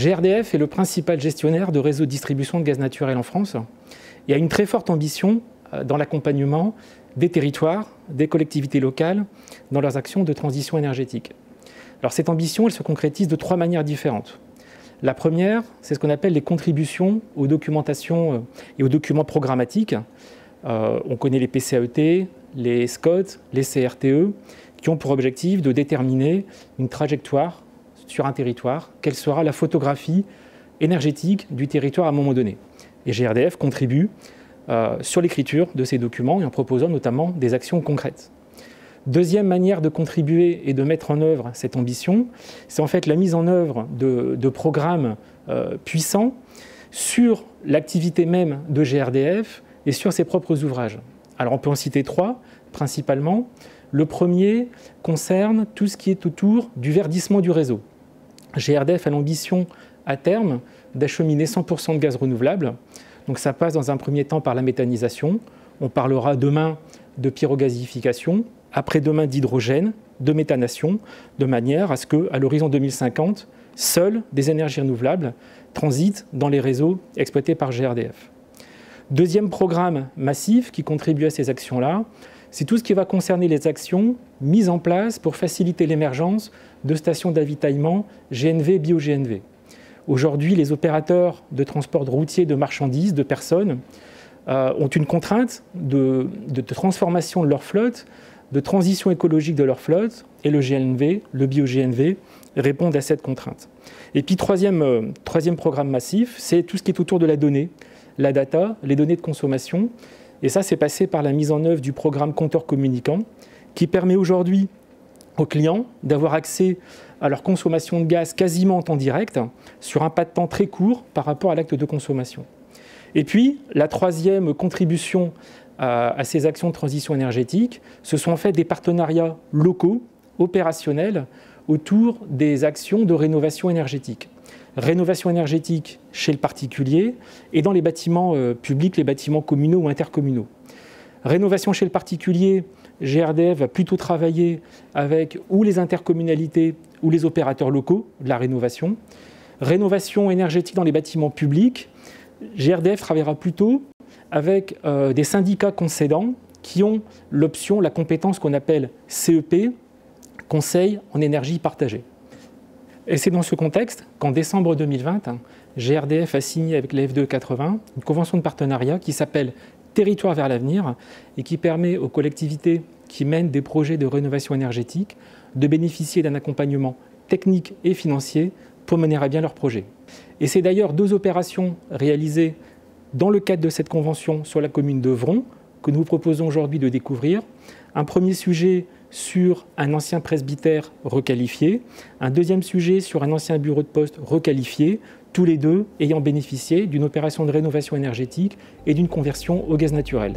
GRDF est le principal gestionnaire de réseaux de distribution de gaz naturel en France et a une très forte ambition dans l'accompagnement des territoires, des collectivités locales dans leurs actions de transition énergétique. Alors cette ambition, elle se concrétise de 3 manières différentes. La première, c'est ce qu'on appelle les contributions aux documentations et aux documents programmatiques. On connaît les PCAET, les SCOT, les CRTE, qui ont pour objectif de déterminer une trajectoire sur un territoire, quelle sera la photographie énergétique du territoire à un moment donné. Et GRDF contribue sur l'écriture de ces documents et en proposant notamment des actions concrètes. Deuxième manière de contribuer et de mettre en œuvre cette ambition, c'est en fait la mise en œuvre de programmes puissants sur l'activité même de GRDF et sur ses propres ouvrages. Alors on peut en citer 3 principalement. Le premier concerne tout ce qui est autour du verdissement du réseau. GRDF a l'ambition à terme d'acheminer 100% de gaz renouvelable. Donc ça passe dans un premier temps par la méthanisation. On parlera demain de pyrogasification, après-demain d'hydrogène, de méthanation, de manière à ce qu'à l'horizon 2050, seules des énergies renouvelables transitent dans les réseaux exploités par GRDF. Deuxième programme massif qui contribue à ces actions-là, c'est tout ce qui va concerner les actions mises en place pour faciliter l'émergence de stations d'avitaillement GNV, bio-GNV. Aujourd'hui, les opérateurs de transport routier de marchandises, de personnes, ont une contrainte de transformation de leur flotte, de transition écologique de leur flotte, et le GNV, le bio-GNV, répondent à cette contrainte. Et puis troisième programme massif, c'est tout ce qui est autour de la donnée, la data, les données de consommation. Et ça, c'est passé par la mise en œuvre du programme compteur communicant, qui permet aujourd'hui aux clients d'avoir accès à leur consommation de gaz quasiment en temps direct, sur un pas de temps très court par rapport à l'acte de consommation. Et puis, la troisième contribution à ces actions de transition énergétique, ce sont en fait des partenariats locaux, opérationnels, autour des actions de rénovation énergétique. Rénovation énergétique chez le particulier et dans les bâtiments publics, les bâtiments communaux ou intercommunaux. Rénovation chez le particulier, GRDF va plutôt travailler avec ou les intercommunalités ou les opérateurs locaux de la rénovation. Rénovation énergétique dans les bâtiments publics, GRDF travaillera plutôt avec des syndicats concédants qui ont l'option, la compétence qu'on appelle CEP, Conseil en énergie partagée. Et c'est dans ce contexte qu'en décembre 2020, GRDF a signé avec la FDE 80 une convention de partenariat qui s'appelle Territoire vers l'avenir et qui permet aux collectivités qui mènent des projets de rénovation énergétique de bénéficier d'un accompagnement technique et financier pour mener à bien leurs projets. Et c'est d'ailleurs 2 opérations réalisées dans le cadre de cette convention sur la commune de Vron que nous vous proposons aujourd'hui de découvrir. Un premier sujet sur un ancien presbytère requalifié, un deuxième sujet sur un ancien bureau de poste requalifié, tous les deux ayant bénéficié d'une opération de rénovation énergétique et d'une conversion au gaz naturel.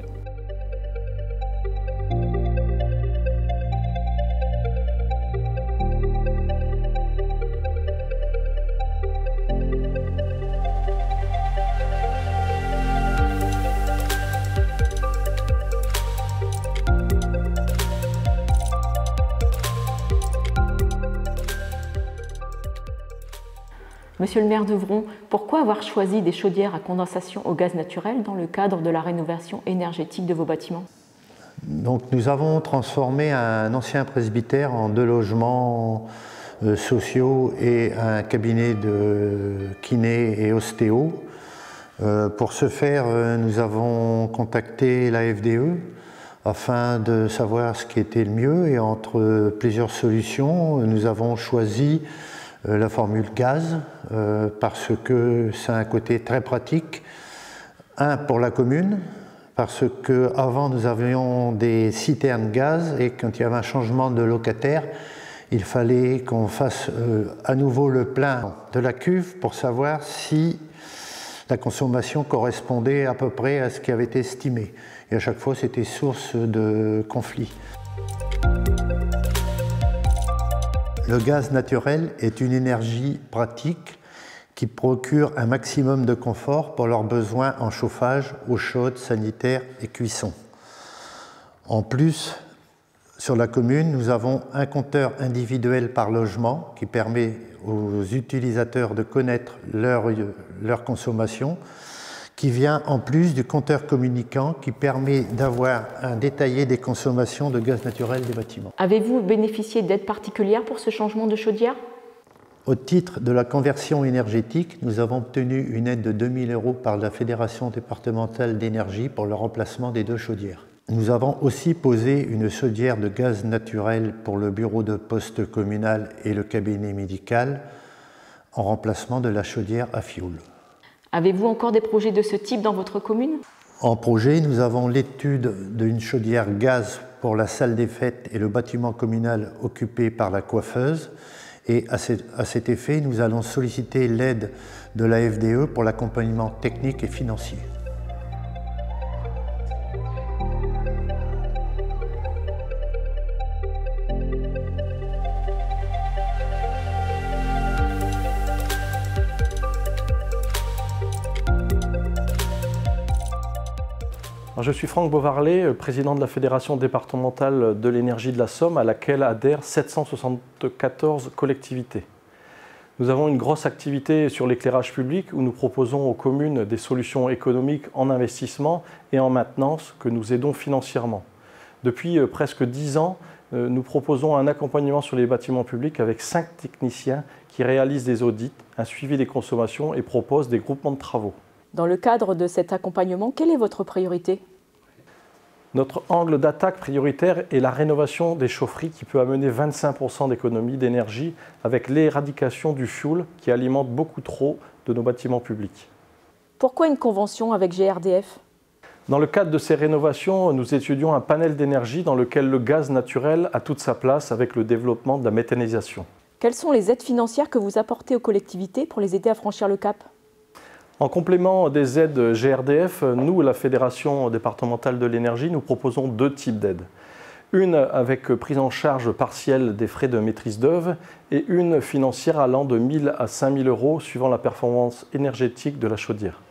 Monsieur le maire de Vron, pourquoi avoir choisi des chaudières à condensation au gaz naturel dans le cadre de la rénovation énergétique de vos bâtiments? Donc, nous avons transformé un ancien presbytère en 2 logements sociaux et un cabinet de kiné et ostéo. Pour ce faire, nous avons contacté la FDE afin de savoir ce qui était le mieux et entre plusieurs solutions, nous avons choisi la formule gaz parce que c'est un côté très pratique. Un, pour la commune, parce qu'avant nous avions des citernes gaz et quand il y avait un changement de locataire, il fallait qu'on fasse à nouveau le plein de la cuve pour savoir si la consommation correspondait à peu près à ce qui avait été estimé. Et à chaque fois, c'était source de conflits. Le gaz naturel est une énergie pratique qui procure un maximum de confort pour leurs besoins en chauffage, eau chaude, sanitaire et cuisson. En plus, sur la commune, nous avons un compteur individuel par logement qui permet aux utilisateurs de connaître leur consommation, qui vient en plus du compteur communicant qui permet d'avoir un détaillé des consommations de gaz naturel des bâtiments. Avez-vous bénéficié d'aides particulières pour ce changement de chaudière? Au titre de la conversion énergétique, nous avons obtenu une aide de 2 000 € par la Fédération départementale d'énergie pour le remplacement des 2 chaudières. Nous avons aussi posé une chaudière de gaz naturel pour le bureau de poste communal et le cabinet médical en remplacement de la chaudière à fioul. Avez-vous encore des projets de ce type dans votre commune? En projet, nous avons l'étude d'une chaudière gaz pour la salle des fêtes et le bâtiment communal occupé par la coiffeuse. Et à cet effet, nous allons solliciter l'aide de la FDE pour l'accompagnement technique et financier. Je suis Franck Beauvarlet, président de la Fédération départementale de l'énergie de la Somme, à laquelle adhèrent 774 collectivités. Nous avons une grosse activité sur l'éclairage public où nous proposons aux communes des solutions économiques en investissement et en maintenance que nous aidons financièrement. Depuis presque 10 ans, nous proposons un accompagnement sur les bâtiments publics avec 5 techniciens qui réalisent des audits, un suivi des consommations et proposent des groupements de travaux. Dans le cadre de cet accompagnement, quelle est votre priorité? Notre angle d'attaque prioritaire est la rénovation des chaufferies qui peut amener 25% d'économie d'énergie avec l'éradication du fioul qui alimente beaucoup trop de nos bâtiments publics. Pourquoi une convention avec GRDF? Dans le cadre de ces rénovations, nous étudions un panel d'énergie dans lequel le gaz naturel a toute sa place avec le développement de la méthanisation. Quelles sont les aides financières que vous apportez aux collectivités pour les aider à franchir le cap? En complément des aides GRDF, nous, la Fédération départementale de l'énergie, nous proposons 2 types d'aides. Une avec prise en charge partielle des frais de maîtrise d'œuvre et une financière allant de 1 000 à 5 000 € suivant la performance énergétique de la chaudière.